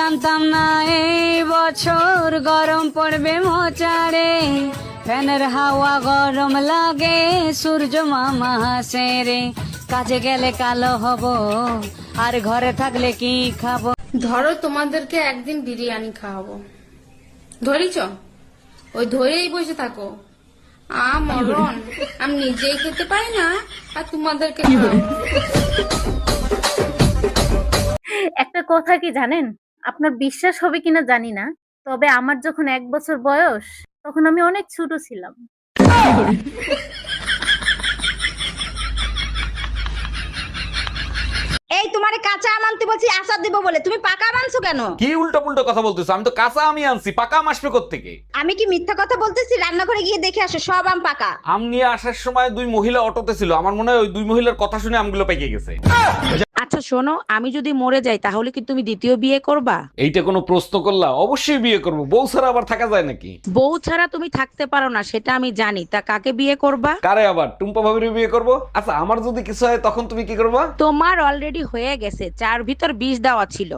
জানতাম না এই বছর গরম পড়বে মোচারে, ফ্যানের হাওয়া গরম লাগে, সূর্য মামা হাসে রে, কাজে গেলে কালো হব আর ঘরে থাকলে কি খাবো। ধরো তোমাদেরকে একদিন বিরিয়ানি খাওয়াবো, ধরিছ? ওই ধরেই বসে থাকো। মরণ, আমি নিজেই খেতে পারি না আর তোমাদেরকে খাওয়াবো। একটা কথা কি জানেন, আপনার বিশ্বাস হবে কিনা জানি না, তবে আমার যখন 1 বছর বয়স তখন আমি অনেক ছোট ছিলাম। এই তোমারে কাঁচা আম আনতে বলছি আচার দিব বলে, তুমি পাকা আম আনছো কেন? কি উল্টো পুল্টো কথা বলতেছো? আমি তো কাঁচা আমি আনছি, পাকা আম আসবে কোত্থেকে? আমি কি মিথ্যা কথা বলতেছি? রান্নাঘরে গিয়ে দেখে আসো, সব আম পাকা। আম নিয়ে আসার সময় দুই মহিলা অটোতে ছিল, আমার মনে হয় ওই দুই মহিলার কথা শুনে আমগুলো পেকে গেছে। আচ্ছা শোনো, আমি যদি মরে যাই তাহলে কি তুমি দ্বিতীয় বিয়ে করবা? এইটা কোনো প্রশ্ন করলা? অবশ্যই বিয়ে করব, বউ ছাড়া আবার থাকা যায় নাকি? বউ ছাড়া তুমি থাকতে পারো না সেটা আমি জানি, তা কাকে বিয়ে করবা? কারে আবার? টুম্পা ভাবির বিয়ে করব। আচ্ছা আমার যদি কিছু হয় তখন তুমি কি করবা? তোমার অলরেডি হয়ে গেছে, 4 ভিতর 20 দেওয়া ছিল।